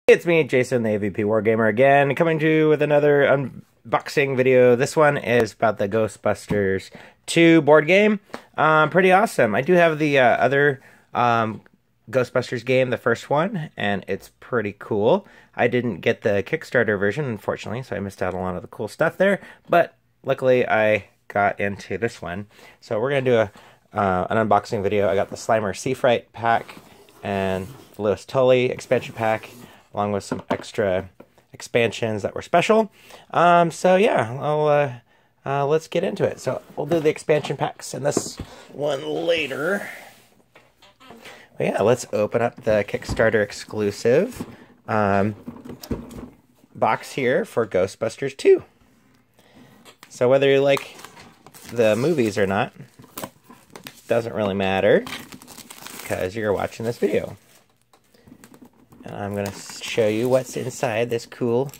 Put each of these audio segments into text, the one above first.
It's me, Jason, the AVP Wargamer again, coming to you with another unboxing video. This one is about the Ghostbusters 2 board game. Pretty awesome. I do have the other Ghostbusters game, the first one, and it's pretty cool. I didn't get the Kickstarter version, unfortunately, so I missed out on a lot of the cool stuff there, but luckily I got into this one. So we're going to do an unboxing video. I got the Slimer Sea Fright pack and the Lewis Tully expansion pack, along with some extra expansions that were special. So yeah, let's get into it. So we'll do the expansion packs in this one later. But yeah, let's open up the Kickstarter exclusive box here for Ghostbusters 2. So whether you like the movies or not, doesn't really matter, because you're watching this video. And I'm going to show you what's inside this cool,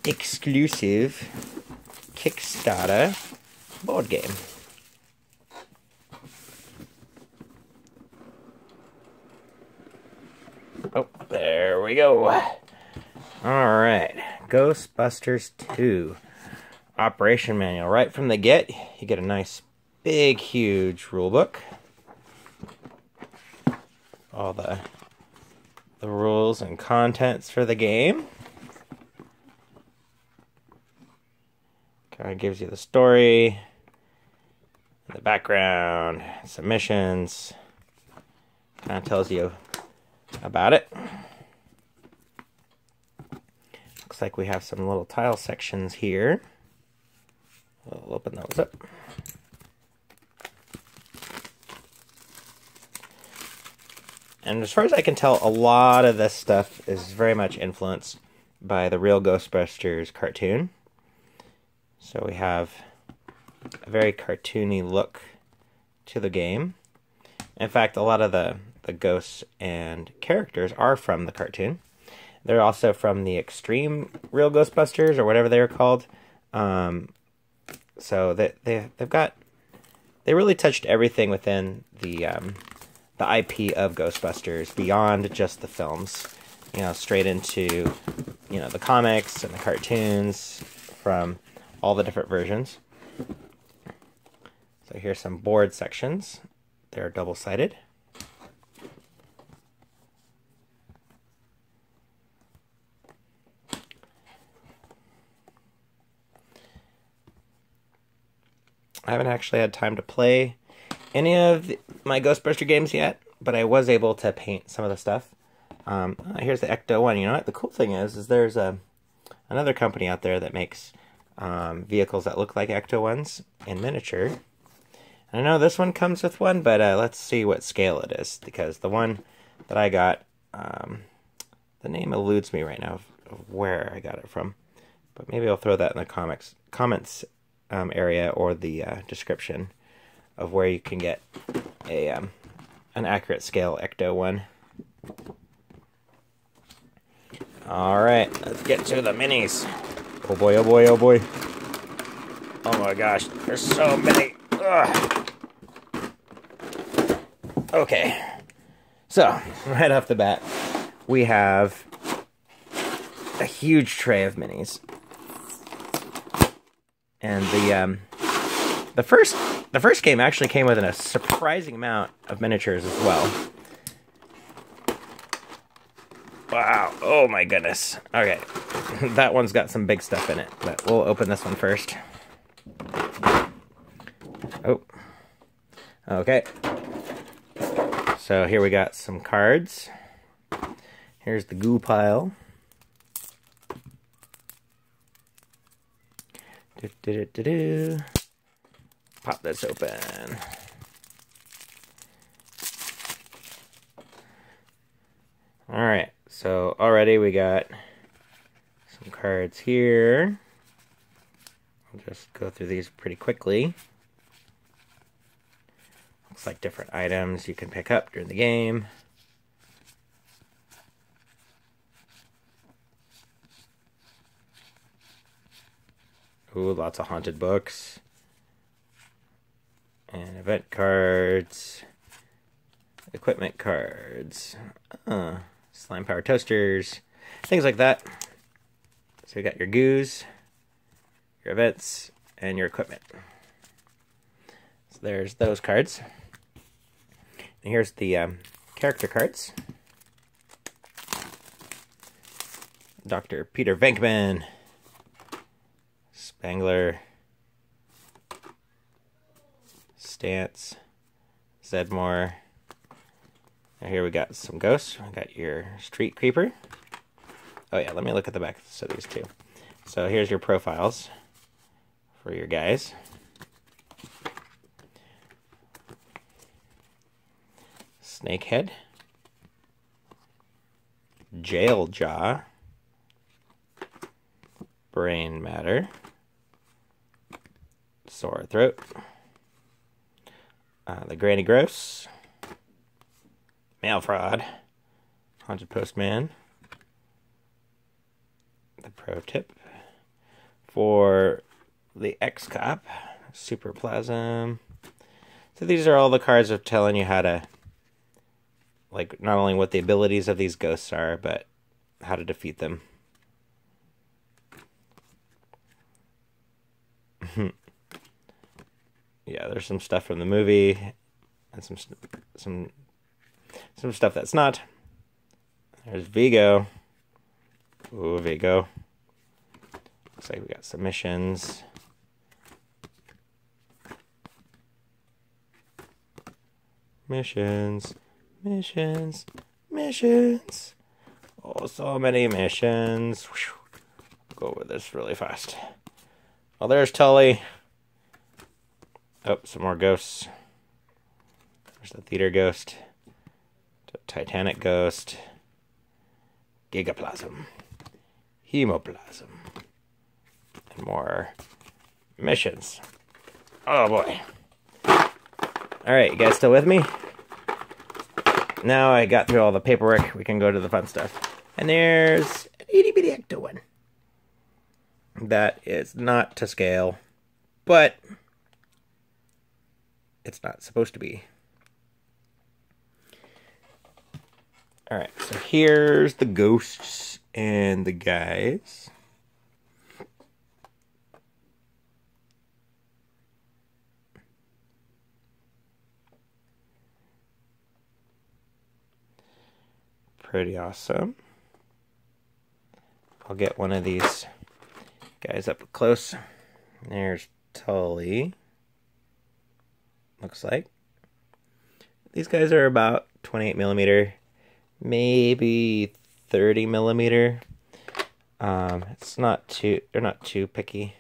exclusive Kickstarter board game. Oh, there we go. Alright, Ghostbusters 2 Operation Manual. Right from the get, you get a nice, big, huge rulebook. All the rules and contents for the game. Kind of gives you the story, the background, submissions. Kind of tells you about it. Looks like we have some little tile sections here. We'll open those up. And as far as I can tell, a lot of this stuff is very much influenced by the real Ghostbusters cartoon. So we have a very cartoony look to the game. In fact, a lot of the ghosts and characters are from the cartoon. They're also from the Extreme Real Ghostbusters, or whatever they were called. So they really touched everything within the IP of Ghostbusters beyond just the films, you know, straight into, you know, the comics and the cartoons from all the different versions. So here's some board sections. They're double-sided. I haven't actually had time to play any of my Ghostbuster games yet, but I was able to paint some of the stuff. Here's the Ecto one. You know what? The cool thing is there's another company out there that makes vehicles that look like Ecto ones in miniature. I know this one comes with one, but let's see what scale it is, because the one that I got, the name eludes me right now of where I got it from. But maybe I'll throw that in the comments area, or the description of where you can get a an accurate scale Ecto one. Alright, let's get to the minis. Oh boy, oh boy, oh boy. Oh my gosh, there's so many. Ugh. Okay, so right off the bat, we have a huge tray of minis. And the first game actually came with a surprising amount of miniatures as well. Wow, oh my goodness. Okay, that one's got some big stuff in it, but we'll open this one first. Oh, okay. So here we got some cards. Here's the goo pile. Pop this open. Alright, so already we got some cards here. I'll just go through these pretty quickly. Looks like different items you can pick up during the game. Ooh, lots of haunted books. And event cards. Equipment cards. Slime Power Toasters. things like that. So you got your goos, your events, and your equipment. So there's those cards. And here's the character cards. Dr. Peter Venkman, Spangler, Stance, Zedmore. Now here we got some ghosts. We got your Street Creeper. Oh yeah, let me look at the back of these two. So here's your profiles for your guys. Snakehead, Jail Jaw, Brain Matter, Sore Throat, the Granny Gross, Mail Fraud, Haunted Postman, the Pro Tip, for the X-Cop, Superplasm. So these are all the cards of telling you how to, like, not only what the abilities of these ghosts are, but how to defeat them. Yeah, there's some stuff from the movie, and some stuff that's not. There's Vigo. Ooh, Vigo. Looks like we got some missions. Missions. Oh, so many missions. Whew. Go over this really fast. Oh, there's Tully. Oh, some more ghosts. There's the Theater Ghost. The Titanic Ghost. Gigaplasm. Hemoplasm. And more missions. Oh, boy. Alright, you guys still with me? Now I got through all the paperwork, we can go to the fun stuff. And there's an itty-bitty ecto one. That is not to scale, but it's not supposed to be. Alright, so here's the ghosts and the guys. Pretty awesome. I'll get one of these guys up close. There's Tully. Looks like. These guys are about 28 millimeter, maybe 30 millimeter. It's not too, they're not too picky.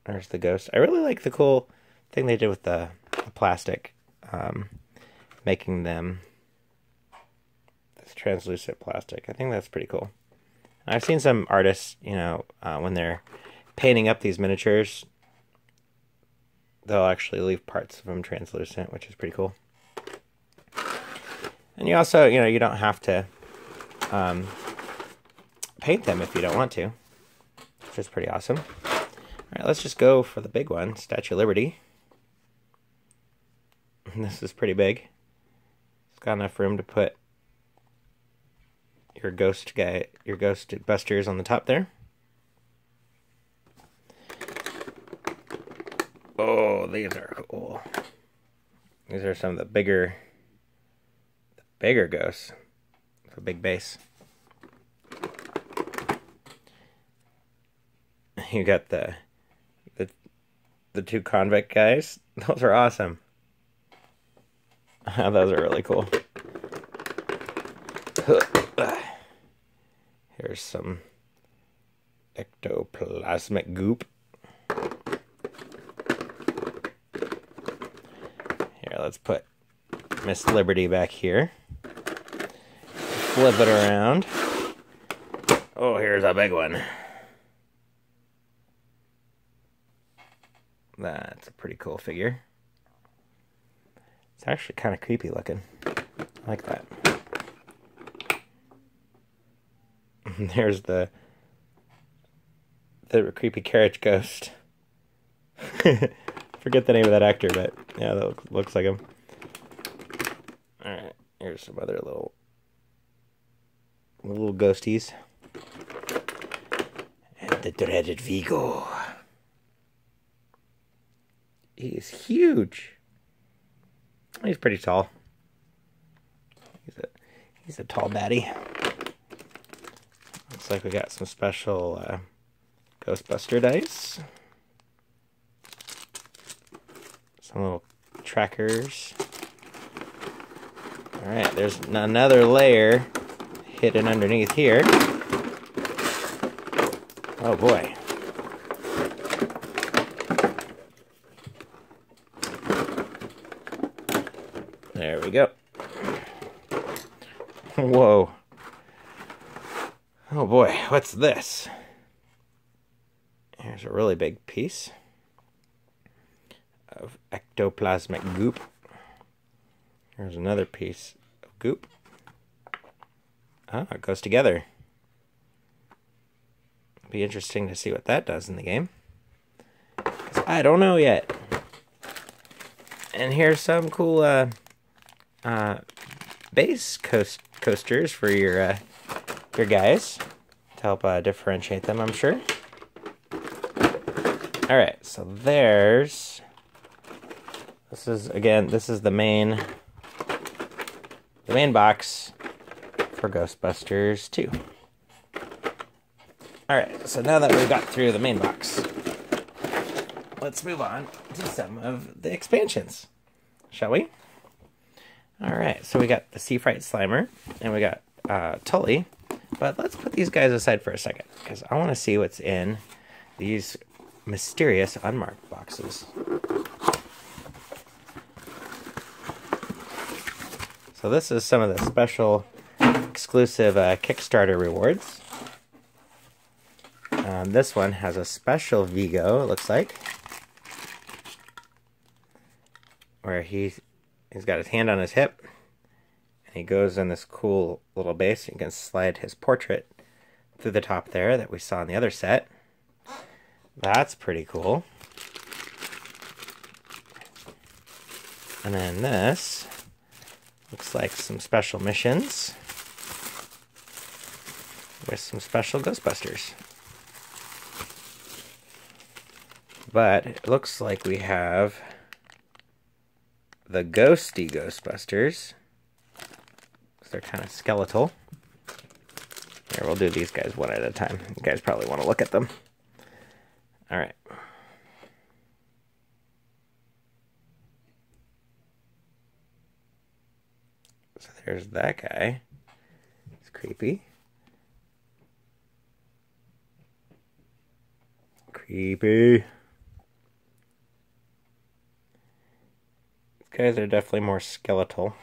There's the ghost. I really like the cool thing they did with the plastic, making them this translucent plastic. I think that's pretty cool. I've seen some artists, you know, when they're painting up these miniatures, they'll actually leave parts of them translucent, which is pretty cool. And you also, you know, you don't have to paint them if you don't want to, which is pretty awesome. All right, let's just go for the big one, Statue of Liberty. This is pretty big. It's got enough room to put your ghost guy, your Ghostbusters on the top there. Oh, these are cool. These are some of the bigger ghosts with a big base. You got the two convict guys. Those are awesome. Those are really cool. Here's some ectoplasmic goop. Here, let's put Miss Liberty back here. Flip it around. Oh, here's a big one. That's a pretty cool figure. It's actually kind of creepy looking. I like that. There's the creepy carriage ghost. Forget the name of that actor, but yeah, that looks like him. Alright, here's some other little little ghosties. And the dreaded Vigo. He is huge. He's pretty tall. He's a tall baddie. Looks like we got some special Ghostbuster dice. Some little trackers. Alright, there's another layer hidden underneath here. Oh boy. There we go. Whoa. Oh boy, what's this? Here's a really big piece of ectoplasmic goop. Here's another piece of goop. Oh, it goes together. Be interesting to see what that does in the game. 'Cause I don't know yet. And here's some cool base coasters for your guys to help differentiate them, I'm sure. All right, so this is the main box for Ghostbusters 2. All right, so now that we've got through the main box, let's move on to some of the expansions, shall we? All right, so we got the Sea Fright Slimer, and we got Tully, but let's put these guys aside for a second, because I want to see what's in these mysterious unmarked boxes. So this is some of the special exclusive Kickstarter rewards. This one has a special Vigo, it looks like, where he's got his hand on his hip, and he goes in this cool little base. You can slide his portrait through the top there that we saw in the other set. That's pretty cool. And then this looks like some special missions with some special Ghostbusters. But it looks like we have the ghosty Ghostbusters. They're kind of skeletal. Here, we'll do these guys one at a time. You guys probably want to look at them. All right. So there's that guy. It's creepy. Creepy. These guys are definitely more skeletal.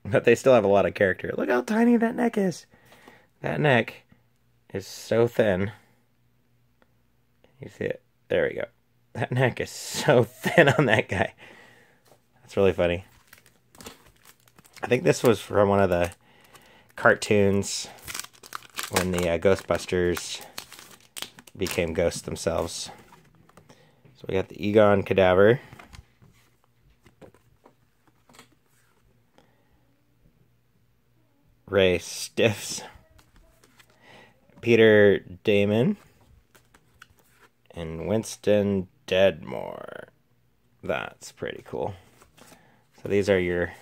But they still have a lot of character. Look how tiny that neck is. That neck is so thin. Can you see it? There we go. That neck is so thin on that guy. That's really funny. I think this was from one of the cartoons when the Ghostbusters became ghosts themselves. So we got the Egon Cadaver. Ray Stiffs. Peter Damon. And Winston Deadmore. That's pretty cool. So these are your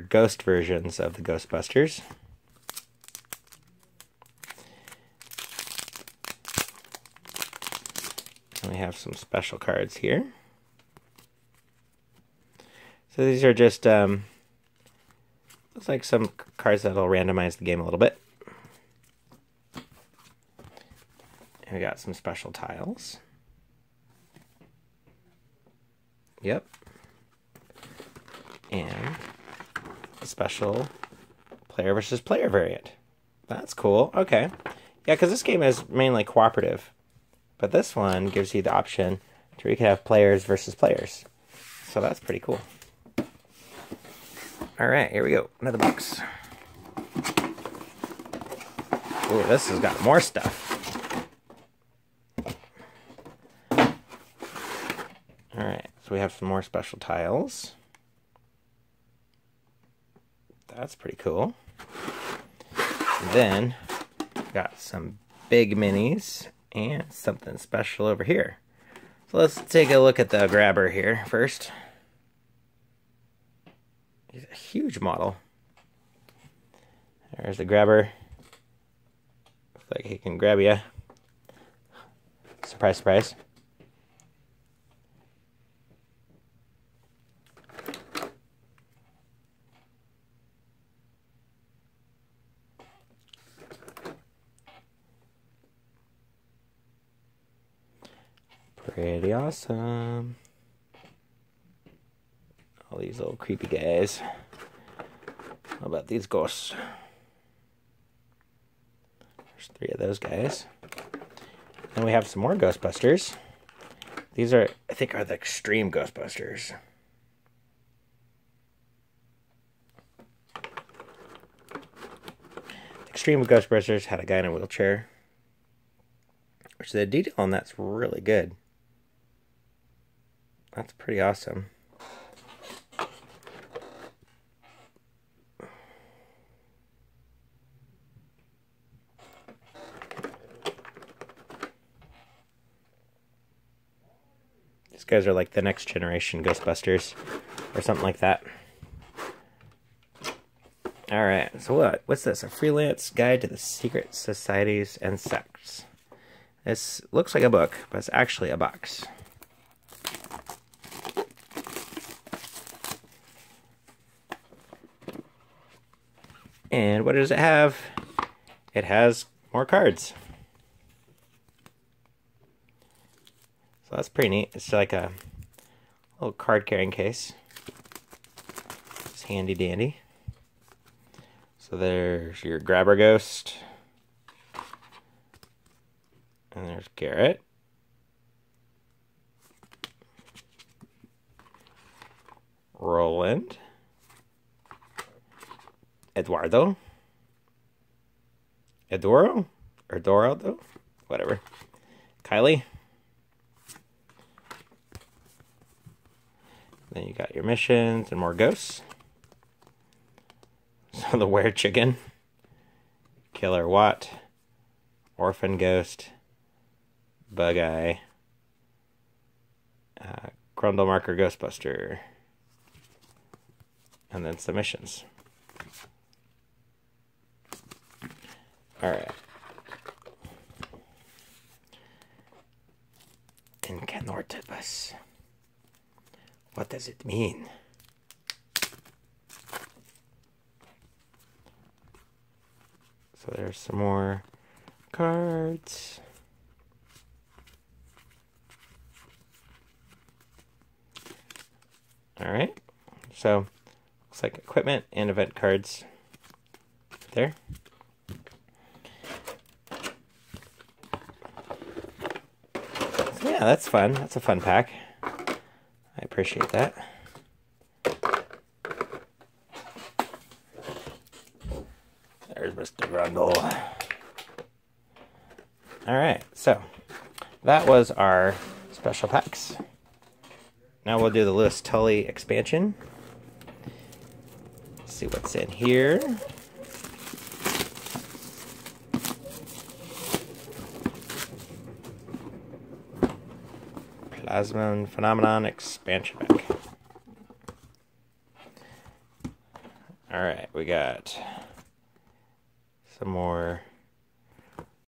ghost versions of the Ghostbusters. And we have some special cards here. So these are just looks like some cards that'll randomize the game a little bit. And we got some special tiles. Yep. And a special player versus player variant. That's cool. Okay. Yeah, because this game is mainly cooperative. But this one gives you the option to where you can have players versus players. So that's pretty cool. Alright, here we go. Another box. Ooh, this has got more stuff. Alright, so we have some more special tiles. That's pretty cool. And then got some big minis and something special over here. So let's take a look at the grabber here first. He's a huge model. There's the grabber. Looks like he can grab you. Surprise, surprise. Pretty awesome. All these little creepy guys. How about these ghosts? There's 3 of those guys. And we have some more Ghostbusters. These are, I think, are the extreme Ghostbusters. The extreme Ghostbusters had a guy in a wheelchair. Which the detail on that's really good. That's pretty awesome. These guys are like the next generation Ghostbusters or something like that. Alright, so what's this? A freelance guide to the secret societies and sects. This looks like a book, but it's actually a box. And what does it have? It has more cards. So that's pretty neat. It's like a little card carrying case. It's handy dandy. So there's your grabber ghost. And there's Garrett. Roland. Eduardo. Eduardo? Or Dorado? Whatever. Kylie. Then you got your missions and more ghosts. So the Were Chicken. Killer Watt. Orphan Ghost. Bug Eye. Grundle Marker Ghostbuster. And then submissions. Alright. Incanortibus. What does it mean? So there's some more cards. Alright. So, looks like equipment and event cards there. So yeah, that's fun. That's a fun pack. I appreciate that. There's Mr. Grundle. Alright, so that was our special packs. Now we'll do the Lewis Tully expansion. Let's see what's in here. Plasma Phenomenon expansion pack. Alright, we got some more